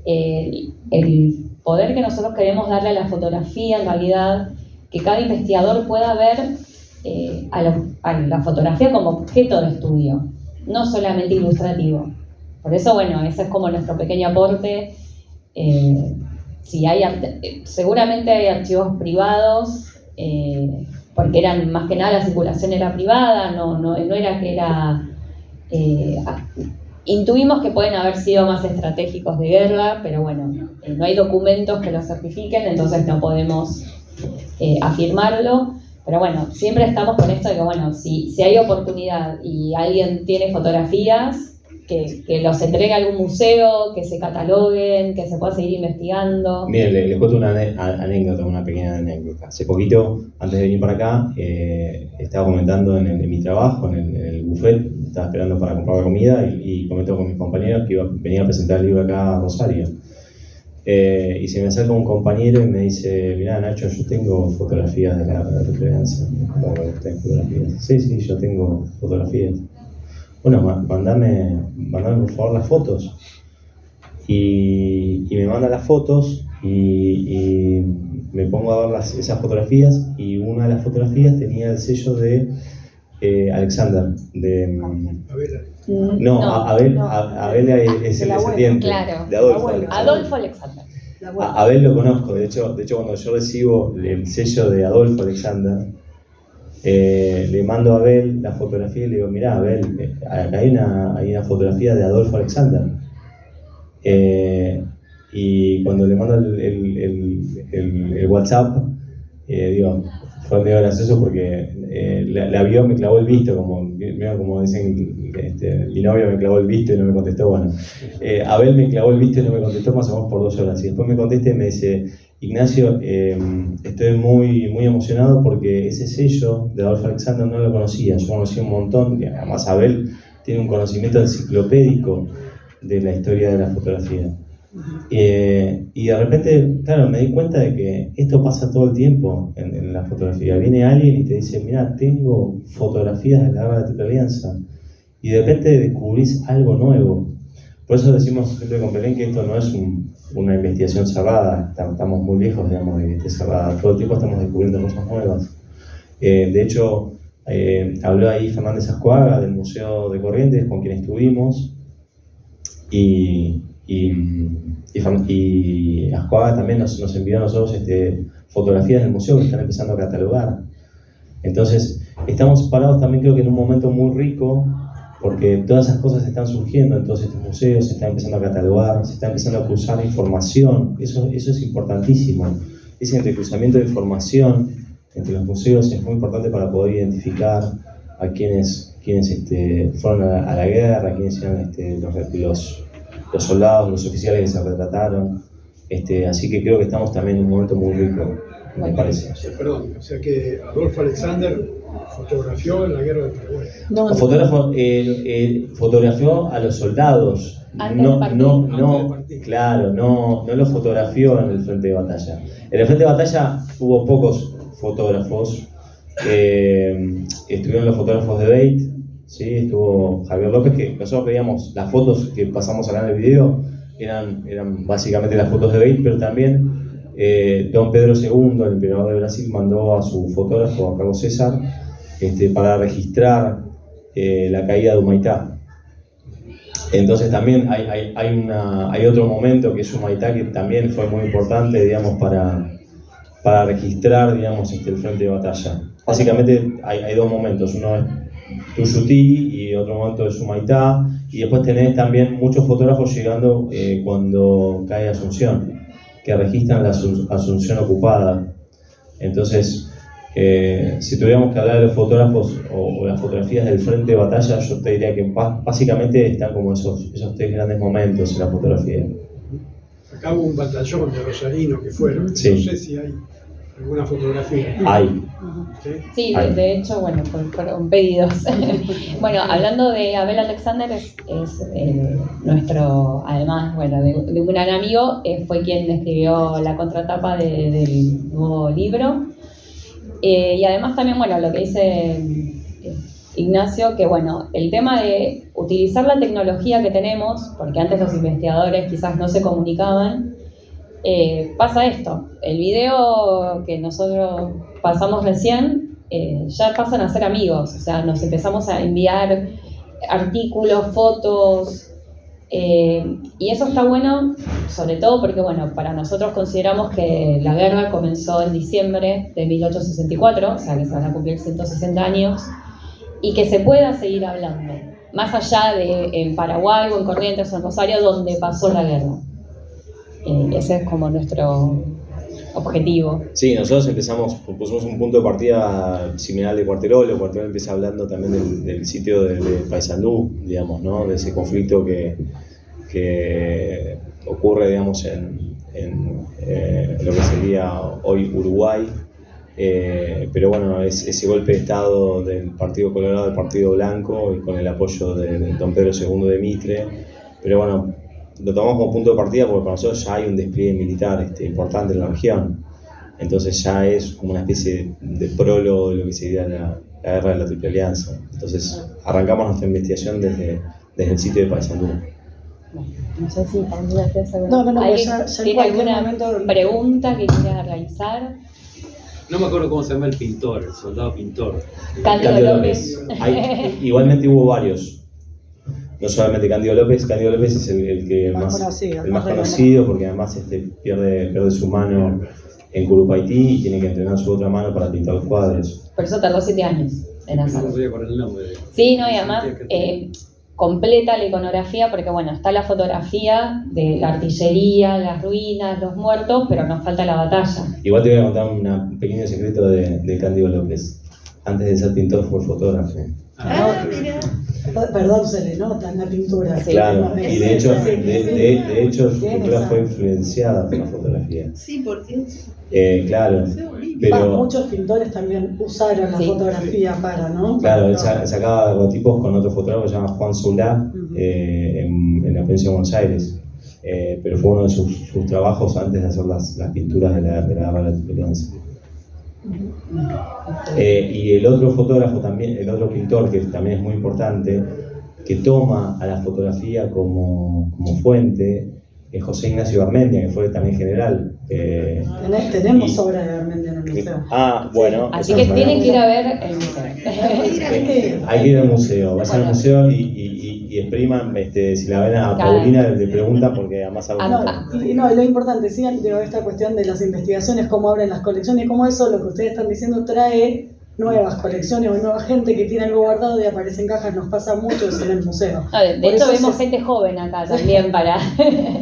El poder que nosotros queremos darle a la fotografía, en realidad, que cada investigador pueda ver a la fotografía como objeto de estudio, no solamente ilustrativo. Por eso, bueno, ese es como nuestro pequeño aporte. Si seguramente hay archivos privados, porque eran, más que nada, la circulación era privada, no era que era... intuimos que pueden haber sido más estratégicos de guerra, pero bueno, no hay documentos que lo certifiquen, entonces no podemos afirmarlo. Pero bueno, siempre estamos con esto de que, bueno, si hay oportunidad y alguien tiene fotografías, que los entregue a algún museo, que se cataloguen, que se pueda seguir investigando. Miren, les cuento una anécdota, una pequeña anécdota. Hace poquito, antes de venir para acá, estaba comentando en mi trabajo, en el buffet, estaba esperando para comprar la comida y comento con mis compañeros que venía a presentar el libro acá a Rosario. Y se me acerca un compañero y me dice: mirá, Nacho, yo tengo fotografías de la Alianza. ¿Cómo que tenés fotografías? Sí, yo tengo fotografías. Bueno, mandame por favor las fotos. Y me manda las fotos y me pongo a ver esas fotografías, y una de las fotografías tenía el sello de Alexander, de... Abel es el descendiente, claro, de Adolfo Alexander. Abel lo conozco, de hecho cuando yo recibo el sello de Adolfo Alexander, le mando a Abel la fotografía y le digo: mirá, Abel, acá hay una fotografía de Adolfo Alexander. Y cuando le mando el WhatsApp, fue medio gracioso porque la vio, me clavó el visto, como dicen, mi novio me clavó el visto y no me contestó. Bueno, Abel me clavó el visto y no me contestó más o menos por 2 horas, y después me contesta y me dice: Ignacio, estoy muy, muy emocionado porque ese sello de Adolfo Alexander no lo conocía, yo conocí un montón, y además Abel tiene un conocimiento enciclopédico de la historia de la fotografía. Y de repente, claro, me di cuenta de que esto pasa todo el tiempo en la fotografía. Viene alguien y te dice: mira, tengo fotografías de la guerra de la Triple Alianza, y de repente descubrís algo nuevo. Por eso decimos siempre con Belén que esto no es una investigación cerrada, estamos muy lejos, digamos, de que esté cerrada. Todo el tiempo estamos descubriendo cosas nuevas. De hecho, habló ahí Fernández Ascuaga del Museo de Corrientes, con quien estuvimos, y Ascuaga también nos envió a nosotros fotografías del museo que están empezando a catalogar. Entonces, estamos parados también, creo que en un momento muy rico, porque todas esas cosas están surgiendo en todos estos museos, se está empezando a catalogar, se está empezando a cruzar información. Eso es importantísimo. Ese entrecruzamiento de información entre los museos es muy importante para poder identificar a quienes fueron a la guerra, quiénes eran los soldados, los oficiales que se retrataron. Así que creo que estamos también en un momento muy rico, me parece. Perdón, o sea que Adolfo Alexander fotografió en la guerra de Paraguay. Fotografió a los soldados, no los fotografió en el frente de batalla. En el frente de batalla hubo pocos fotógrafos. Estuvieron los fotógrafos de Beit, ¿sí? Estuvo Javier López, que nosotros veíamos las fotos que pasamos acá en el video, eran básicamente las fotos de Beit, pero también Don Pedro II, el emperador de Brasil, mandó a su fotógrafo, a Carlos César, para registrar la caída de Humaitá. Entonces también hay otro momento que es Humaitá, que también fue muy importante, digamos, para registrar, digamos, el frente de batalla. Básicamente hay dos momentos, uno es Tuyutí y otro momento es Humaitá, y después tenés también muchos fotógrafos llegando cuando cae Asunción, que registran la Asunción ocupada. Entonces, si tuviéramos que hablar de los fotógrafos o las fotografías del frente de batalla, yo te diría que básicamente están como esos tres grandes momentos en la fotografía. Acá hubo un batallón de rosarinos que fueron, Sí. no sé si hay alguna fotografía. Hay. Sí, Hay. de hecho, bueno, fueron pedidos. Bueno, hablando de Abel Alexander, es nuestro, además, bueno, de un gran amigo, fue quien escribió la contratapa del nuevo libro. Y además también, bueno, lo que dice Ignacio, que bueno, el tema de utilizar la tecnología que tenemos, porque antes los investigadores quizás no se comunicaban, pasa esto, el video que nosotros pasamos recién, ya pasan a ser amigos, o sea, nos empezamos a enviar artículos, fotos, y eso está bueno, sobre todo porque, bueno, para nosotros consideramos que la guerra comenzó en diciembre de 1864, o sea, que se van a cumplir 160 años, y que se pueda seguir hablando, más allá de en Paraguay o en Corrientes o en Rosario, donde pasó la guerra. Ese es como nuestro objetivo. Sí, nosotros pusimos un punto de partida similar de Cuarterolo. Cuarterolo empieza hablando también del sitio de Paysandú, digamos, ¿no? De ese conflicto que ocurre, digamos, en lo que sería hoy Uruguay. Pero bueno, ese golpe de Estado del Partido Colorado, del Partido Blanco, y con el apoyo de don Pedro II de Mitre. Pero bueno, lo tomamos como punto de partida porque para nosotros ya hay un despliegue militar importante en la región. Entonces ya es como una especie de prólogo de lo que sería la guerra de la Triple Alianza. Entonces arrancamos nuestra investigación desde el sitio de Paysandú. No sé si Paulina tienes No, ¿alguien ya tiene en cualquier alguna momento- pregunta que quiera realizar? No me acuerdo cómo se llama el pintor, el soldado pintor. Cándido López. Igualmente hubo varios. No solamente Cándido López es el que Más más conocido, el más más conocido, porque además pierde su mano en Curupaití y tiene que entrenar su otra mano para pintar los cuadros. Por eso tardó 7 años en No hacerlo. sabía por el nombre. Sí, no, y además completa la iconografía porque, bueno, está la fotografía de la artillería, las ruinas, los muertos, pero nos falta la batalla. Igual te voy a contar un pequeño secreto de Cándido López. Antes de ser pintor fue fotógrafo. Perdón, se le nota en la pintura. Sí, Claro, no, y de hecho su Tiene pintura esa- fue influenciada por la fotografía. Sí, porque Claro, Va, pero muchos pintores también usaron la Sí. fotografía para, ¿no? claro, él Para- sacaba logotipos con otro fotógrafo que se llama Juan Solá, en la provincia de Buenos Aires. Pero fue uno de sus trabajos antes de hacer las pinturas de la guerra de la Triple Alianza. Y el otro fotógrafo también, el otro pintor que también es muy importante, que toma a la fotografía como fuente, es José Ignacio Garmendia, que fue también general. Tenemos obras de Garmendia en el museo. Bueno. Así eso que no tienen sabemos. que ir a ver el museo. Hay que ir al museo, vayan al Bueno. museo y expriman, si la ven a Claro. Paulina le preguntan porque además algo No, lo importante, sí, digo, esta cuestión de las investigaciones, cómo abren las colecciones, cómo eso, lo que ustedes están diciendo, trae nuevas colecciones o nueva gente que tiene algo guardado y aparece en cajas, nos pasa mucho eso en el museo. No, de Por hecho eso vemos se- gente joven acá también para...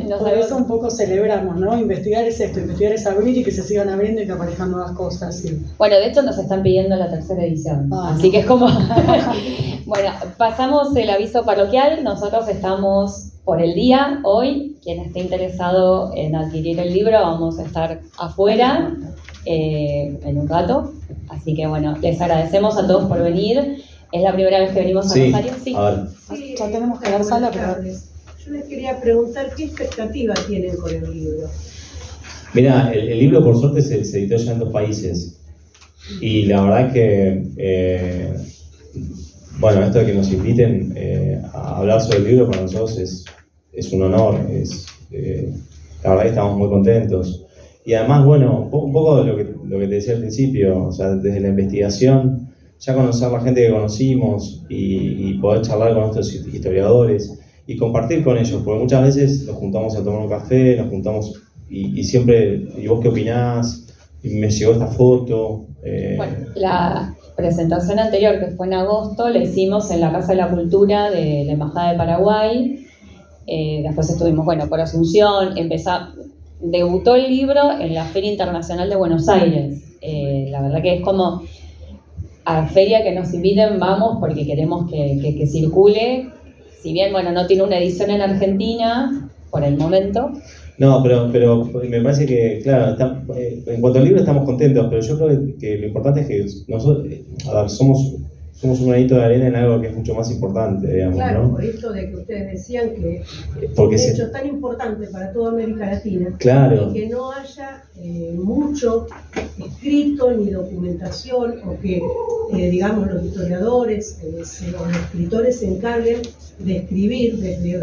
no Por sabemos- eso un poco celebramos, ¿no? Investigar es esto, investigar es abrir y que se sigan abriendo y que aparezcan nuevas cosas. Sí. Bueno, de hecho nos están pidiendo la tercera edición, Ah, así no. que es como... Bueno, pasamos el aviso parroquial, nosotros estamos por el día, hoy, quien esté interesado en adquirir el libro, vamos a estar afuera en un rato, así que bueno, les agradecemos a todos por venir, es la primera vez que venimos a Sí, Rosario, sí. a ver. Sí, Ya tenemos que dar sala, pero... yo les quería preguntar qué expectativa tienen con el libro. Mira, el libro por suerte se editó ya en 2 países y la verdad es que, bueno, esto de que nos inviten a hablar sobre el libro para nosotros es un honor, la verdad que estamos muy contentos. Y además, bueno, un poco de lo que te decía al principio, o sea, desde la investigación, ya conocer la gente que conocimos y poder charlar con nuestros historiadores y compartir con ellos, porque muchas veces nos juntamos a tomar un café, nos juntamos y siempre, ¿y vos qué opinás? Y me llegó esta foto. Bueno, la presentación anterior, que fue en agosto, la hicimos en la Casa de la Cultura de la Embajada de Paraguay. Después estuvimos, por Asunción, debutó el libro en la Feria Internacional de Buenos Aires. La verdad que es como a feria que nos inviten, vamos, porque queremos que circule. Si bien, no tiene una edición en Argentina, por el momento. No, pero me parece que, claro, en cuanto al libro estamos contentos, pero yo creo que lo importante es que nosotros, somos un granito de arena en algo que es mucho más importante, digamos, claro, ¿no? por esto de que ustedes decían que Porque es un hecho tan importante para toda América Latina, claro, y que no haya mucho escrito ni documentación, o que, digamos, los historiadores o los escritores se encarguen de escribir desde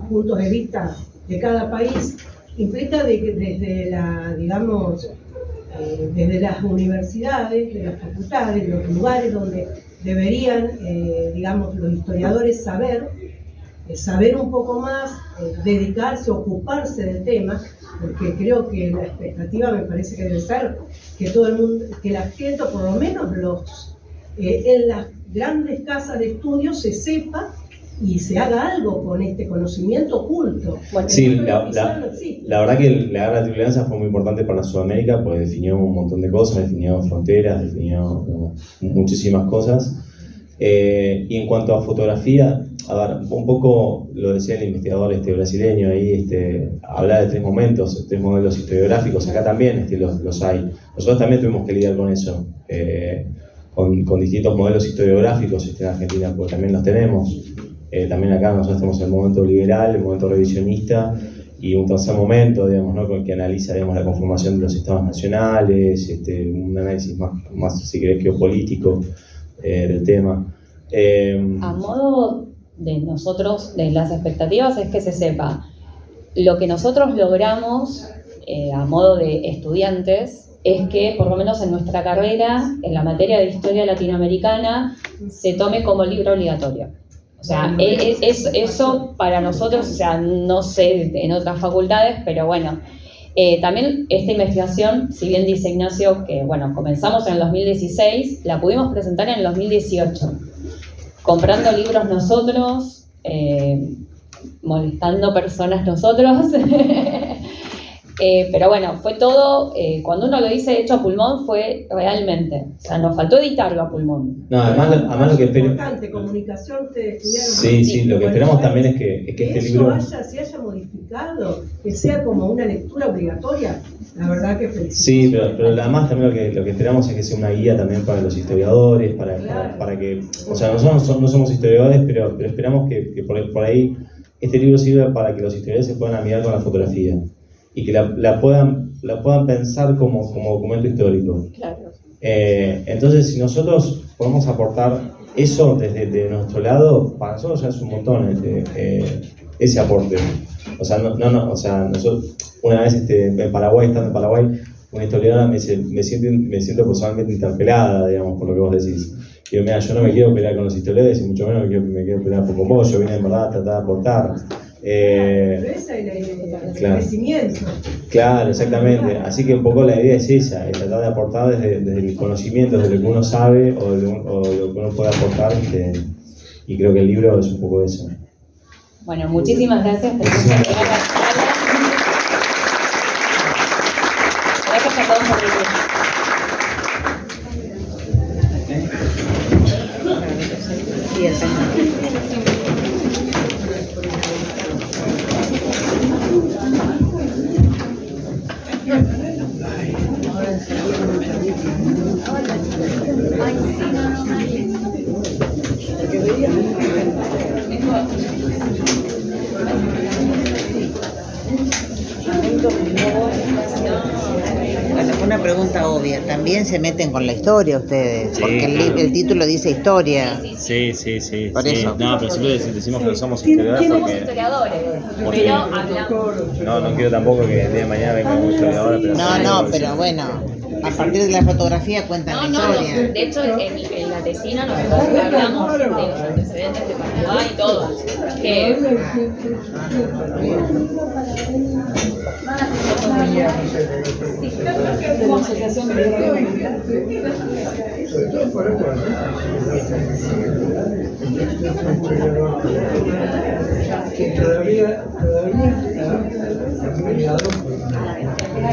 puntos de vista de cada país, implica de que desde desde las universidades, de las facultades, los lugares donde deberían, los historiadores saber un poco más, dedicarse, ocuparse del tema, porque creo que la expectativa me parece que debe ser que todo el mundo, que la gente, por lo menos en las grandes casas de estudio, se sepa y se haga algo con este conocimiento oculto. Sí, la verdad que la Guerra de Triple Alianza fue muy importante para Sudamérica, porque definió un montón de cosas, definió fronteras, definió muchísimas cosas. Y en cuanto a fotografía, un poco lo decía el investigador brasileño ahí, habla de tres modelos historiográficos, acá también los hay. Nosotros también tuvimos que lidiar con eso, con distintos modelos historiográficos en Argentina, porque también los tenemos. También acá nosotros tenemos el momento liberal, el momento revisionista y un tercer momento, digamos, ¿no? Con el que analiza, digamos, la conformación de los estados nacionales, un análisis más si querés, geopolítico del tema. A modo de nosotros, de las expectativas, es que se sepa lo que nosotros logramos a modo de estudiantes, es que por lo menos en nuestra carrera, en la materia de historia latinoamericana, se tome como libro obligatorio. O sea, eso para nosotros, o sea, no sé en otras facultades, pero también esta investigación, si bien dice Ignacio que, comenzamos en el 2016, la pudimos presentar en el 2018, comprando libros nosotros, molestando personas nosotros, pero fue todo, cuando uno lo dice hecho a pulmón, fue realmente, o sea, nos faltó editarlo a pulmón. No, además lo que esperamos... importante, comunicación, te estudiaron. Sí, lo que esperamos también es que este libro... se haya modificado, que sea como una lectura obligatoria, la verdad que felicito. Sí, pero además también lo que esperamos es que sea una guía también para los historiadores, para que... O sea, nosotros no somos historiadores, pero esperamos que por ahí este libro sirva para que los historiadores se puedan amigar con la fotografía y que la puedan pensar como documento histórico. Claro. Entonces, si nosotros podemos aportar eso desde nuestro lado, para nosotros ya es un montón ese aporte. O sea, o sea, nosotros una vez estando en Paraguay, una historiadora me dice, me siento personalmente interpelada, digamos, por lo que vos decís. Y yo, mira, yo no me quiero pelear con los historiadores y mucho menos me quiero pelear con vos, yo vine en verdad a tratar de aportar. Pero ese es el crecimiento. Claro, exactamente. Así que un poco la idea es esa, es tratar de aportar desde mis conocimientos, desde lo que uno sabe o de lo que uno puede aportar, y creo que el libro es un poco eso. Bueno, muchísimas gracias. Gracias a todos por venir. Bueno, una pregunta obvia. ¿También se meten con la historia ustedes? Sí, porque claro. el título dice historia. Sí. Por eso. No, pero siempre decimos que no somos historiadores Somos porque... historiadores, pero hablamos. No quiero tampoco que el día de mañana venga un historiador. No, pero bueno. A partir de la fotografía cuentan la historia. De hecho, en la tesina nosotros hablamos de los antecedentes de Paraguay y todo. Que de la Asociación de Sobre todo por esto, que todavía